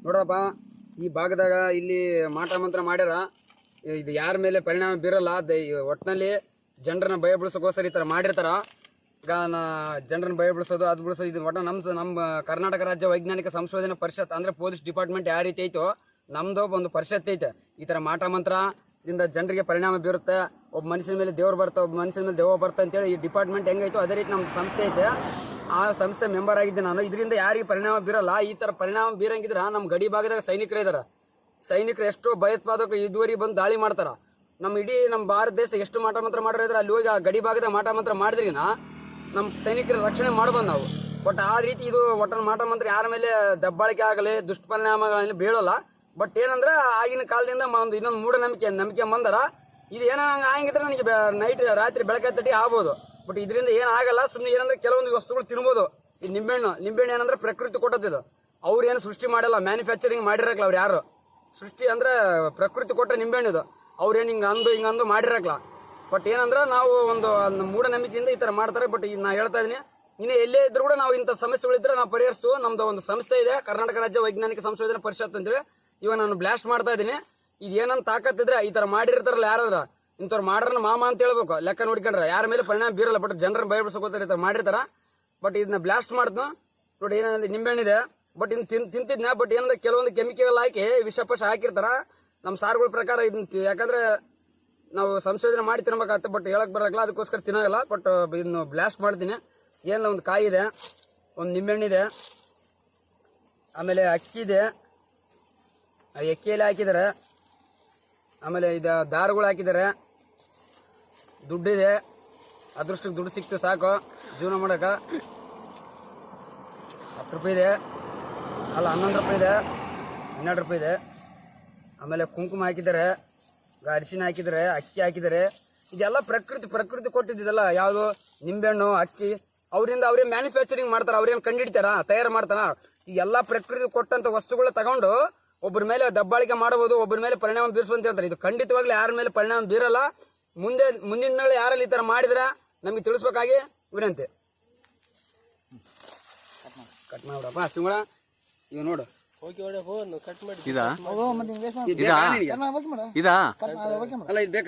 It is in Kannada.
ನೋಡ್ರಪ್ಪ, ಈ ಭಾಗದಾಗ ಇಲ್ಲಿ ಮಾಟ ಮಂತ್ರ ಮಾಡ್ಯಾರ. ಇದು ಯಾರ ಮೇಲೆ ಪರಿಣಾಮ ಬೀರಲ್ಲ. ಒಟ್ಟಿನಲ್ಲಿ ಜನರನ್ನ ಭಯ ಬಿಡಿಸೋಕೋಸ್ಕರ ಈ ಥರ ಮಾಡಿರ್ತಾರ. ಈಗ ಜನರನ್ನ ಭಯ ಬಿಡಿಸೋದು ಅದು ಬಿಡಿಸೋದು ಇದು ಒಟ್ಟು ನಮ್ಮ ಕರ್ನಾಟಕ ರಾಜ್ಯ ವೈಜ್ಞಾನಿಕ ಸಂಶೋಧನಾ ಪರಿಷತ್ ಅಂದ್ರೆ ಪೊಲೀಸ್ ಡಿಪಾರ್ಟ್ಮೆಂಟ್ ಯಾವ ರೀತಿ ಐತೋ ನಮ್ದು ಒಂದು ಪರಿಷತ್ ಐತೆ. ಈ ಥರ ಮಾಟ ಮಂತ್ರದಿಂದ ಜನರಿಗೆ ಪರಿಣಾಮ ಬೀರುತ್ತೆ. ಒಬ್ಬ ಮನುಷ್ಯನ ಮೇಲೆ ದೇವ್ರು ಬರ್ತಾ, ಒಬ್ಬ ಮನುಷ್ಯನ ಮೇಲೆ ದೇವ ಬರ್ತಾ ಅಂತೇಳಿ ಈ ಡಿಪಾರ್ಟ್ಮೆಂಟ್ ಹೆಂಗೈತೋ ಅದೇ ರೀತಿ ನಮ್ಮ ಸಂಸ್ಥೆ ಐತೆ. ಆ ಸಂಸ್ಥೆ ಮೆಂಬರ್ ಆಗಿದ್ದೆ ನಾನು. ಇದರಿಂದ ಯಾರಿಗೆ ಪರಿಣಾಮ ಬೀರಲ್ಲ. ಈ ಥರ ಪರಿಣಾಮ ಬೀರಂಗಿದ್ರ ನಮ್ಮ ಗಡಿ ಭಾಗದಾಗ ಸೈನಿಕರು ಇದಾರೆ. ಸೈನಿಕರು ಎಷ್ಟೋ ಭಯೋತ್ಪಾದಕರು ಇದುವರೆಗೆ ಬಂದು ದಾಳಿ ಮಾಡ್ತಾರ. ನಮ್ಮ ಭಾರತ ದೇಶ ಎಷ್ಟು ಮಾಟ ಮಂತ್ರ ಮಾಡಿದ್ರೆ ಅಲ್ಲಿ ಹೋಗಿ ಆ ಗಡಿ ಭಾಗದಾಗ ಮಾಟ ಮಂತ್ರ ಮಾಡಿದ್ರಿನ ನಮ್ಮ ಸೈನಿಕರ ರಕ್ಷಣೆ ಮಾಡ್ಬೋದು ನಾವು. ಬಟ್ ಆ ರೀತಿ ಇದು ಒಟ್ಟನ ಮಾಟ ಮಂತ್ರ ಯಾರ ಮೇಲೆ ದಬ್ಬಾಳಿಕೆ ಆಗಲಿ ದುಷ್ಪರಿಣಾಮಗಳಲ್ಲಿ ಬೀಳೋಲ್ಲ. ಬಟ್ ಏನಂದ್ರೆ ಆಗಿನ ಕಾಲದಿಂದ ಒಂದು ಇನ್ನೊಂದು ಮೂಢನಂಬಿಕೆ ಬಂದರ ಇದು ಏನೋ ಆಗಿದ್ರೆ ನನಗೆ ನೈಟ್ ರಾತ್ರಿ ಬೆಳಗ್ಗೆ ತಟ್ಟಿ ಆಗ್ಬೋದು. ಬಟ್ ಇದರಿಂದ ಏನಾಗಲ್ಲ. ಸುಮ್ಮನೆ ಏನಂದ್ರೆ ಕೆಲವೊಂದು ವಸ್ತುಗಳು ತಿನ್ಬೋದು. ಈ ನಿಂಬೆಹಣ್ಣು ಏನಂದ್ರೆ ಪ್ರಕೃತಿ ಕೊಟ್ಟದ್ದು. ಅವ್ರು ಏನು ಸೃಷ್ಟಿ ಮಾಡಲ್ಲ, ಮ್ಯಾನುಫ್ಯಾಕ್ಚರಿಂಗ್ ಮಾಡಿರಕ್ಲ. ಅವ್ರು ಯಾರು ಸೃಷ್ಟಿ ಅಂದ್ರೆ ಪ್ರಕೃತಿ ಕೊಟ್ಟ ನಿಂಬೆಹಣ್ಣು ಇದು. ಅವ್ರೇನು ಹಿಂಗಂದು ಮಾಡಿರಕ್ಲ. ಬಟ್ ಏನಂದ್ರೆ ನಾವು ಒಂದು ಮೂಢನಂಬಿಕೆಯಿಂದ ಈ ಥರ ಮಾಡ್ತಾರೆ. ಬಟ್ ನಾ ಹೇಳ್ತಾ ಇದೀನಿ, ಇನ್ನು ಎಲ್ಲೇ ಇದ್ರು ಕೂಡ ನಾವು ಇಂಥ ಸಮಸ್ಯೆಗಳಿದ್ರೆ ನಾವು ಪರಿಹರಿಸ್ತು. ನಮ್ದು ಒಂದು ಸಂಸ್ಥೆ ಇದೆ, ಕರ್ನಾಟಕ ರಾಜ್ಯ ವೈಜ್ಞಾನಿಕ ಸಂಶೋಧನಾ ಪರಿಷತ್ ಅಂತೇಳಿ. ಇವಾಗ ನಾನು ಬ್ಲಾಸ್ಟ್ ಮಾಡ್ತಾ ಇದ್ದೀನಿ. ಇದು ಏನಂತ ತಾಕತ್ತಿದ್ರೆ ಈ ಥರ ಮಾಡಿರ್ತಾರಲ್ಲ ಯಾರಾದ್ರ ಇಂಥವ್ರು ಮಾಡ್ರನ್ನ ಮಾಮ ಅಂತ ಹೇಳ್ಬೇಕು. ಲೆಕ್ಕ ನೋಡ್ಕೊಂಡ್ರೆ ಯಾರ ಮೇಲೆ ಪರಿಣಾಮ ಬೀರಲ್ಲ. ಬಟ್ ಜನರನ್ನ ಭಯಬಿಡಿಸ್ಕೋತಾರೆ ಈ ಥರ ಮಾಡಿರ್ತಾರ. ಬಟ್ ಇದನ್ನ ಬ್ಲಾಸ್ಟ್ ಮಾಡ್ತು ನೋಡಿ. ಏನಂದ್ರೆ ನಿಂಬೆಹಣ್ಣಿದೆ. ಬಟ್ ಇನ್ನು ತಿಂತಿದ್ನ. ಬಟ್ ಏನಂದ್ರೆ ಕೆಲವೊಂದು ಕೆಮಿಕಲ್ ಹಾಕಿ ವಿಷಪಶ ಹಾಕಿರ್ತಾರ. ನಮ್ಮ ಸಾರುಗಳ ಪ್ರಕಾರ ಇದನ್ನ ಯಾಕಂದ್ರೆ ನಾವು ಸಂಶೋಧನೆ ಮಾಡಿ ತಿನ್ಬೇಕಾಗತ್ತೆ. ಬಟ್ ಹೇಳಕ್ ಬರಲ್ಲ, ಅದಕ್ಕೋಸ್ಕರ ತಿನ್ನೋಲ್ಲ. ಬಟ್ ಇದನ್ನು ಬ್ಲಾಸ್ಟ್ ಮಾಡ್ತೀನಿ. ಏನಿಲ್ಲ, ಒಂದು ಕಾಯಿ ಇದೆ, ಒಂದು ನಿಂಬೆಹಣ್ಣಿದೆ, ಆಮೇಲೆ ಅಕ್ಕಿ ಇದೆ, ಅಕ್ಕಿಯಲ್ಲಿ ಹಾಕಿದ್ದಾರೆ. ಆಮೇಲೆ ಇದು ದಾರುಗಳು ಹಾಕಿದ್ದಾರೆ. ದುಡ್ಡಿದೆ, ಅದೃಷ್ಟಕ್ಕೆ ದುಡ್ಡು ಸಿಕ್ತು ಸಾಕು ಜೀವನ ಮಾಡಕ. 10 ರೂಪಾಯಿ ಇದೆ, ಅಲ್ಲ 11 ರೂಪಾಯಿ ಇದೆ, 12 ರೂಪಾಯಿ ಇದೆ. ಆಮೇಲೆ ಕುಂಕುಮ ಹಾಕಿದ್ದಾರೆ, ಅರಿಶಿನ ಹಾಕಿದ್ದಾರೆ, ಅಕ್ಕಿ ಹಾಕಿದ್ದಾರೆ. ಇದೆಲ್ಲ ಪ್ರಕೃತಿ ಕೊಟ್ಟಿದ್ದಲ್ಲ. ಯಾವುದು ನಿಂಬೆಹಣ್ಣು, ಅಕ್ಕಿ ಅವರಿಂದ ಅವರೇ ಮ್ಯಾನುಫ್ಯಾಕ್ಚರಿಂಗ್ ಮಾಡ್ತಾರ. ಅವ್ರೇನು ಕಂಡಿಡ್ತಾರ, ತಯಾರು ಮಾಡ್ತಾರ. ಈ ಎಲ್ಲ ಪ್ರಕೃತಿ ಕೊಟ್ಟಂತ ವಸ್ತುಗಳು ತಗೊಂಡು ಒಬ್ಬರ ಮೇಲೆ ದಬ್ಬಾಳಿಕೆ ಮಾಡಬಹುದು, ಒಬ್ಬರ ಮೇಲೆ ಪರಿಣಾಮ ಬೀರಿಸುವಂತ ಹೇಳ್ತಾರೆ. ಇದು ಖಂಡಿತವಾಗ್ಲೂ ಯಾರ ಮೇಲೆ ಪರಿಣಾಮ ಬೀರಲ್ಲ. ಮುಂದಿನ ಮೇಲೆ ಯಾರಲ್ಲಿ ಈ ತರ ಮಾಡಿದ್ರೆ ನಮಗೆ ತಿಳಿಸ್ಬೇಕಾಗಿ ವಿನಂತಿ. ಕಟ್ ಮಾಡ್ಬಿಡಪ್ಪ ಸಿಂಗಳ. ಇವ್ ನೋಡು ಇದಾ ಅಲ್ಲ ಇದು ಬೇಕಾ?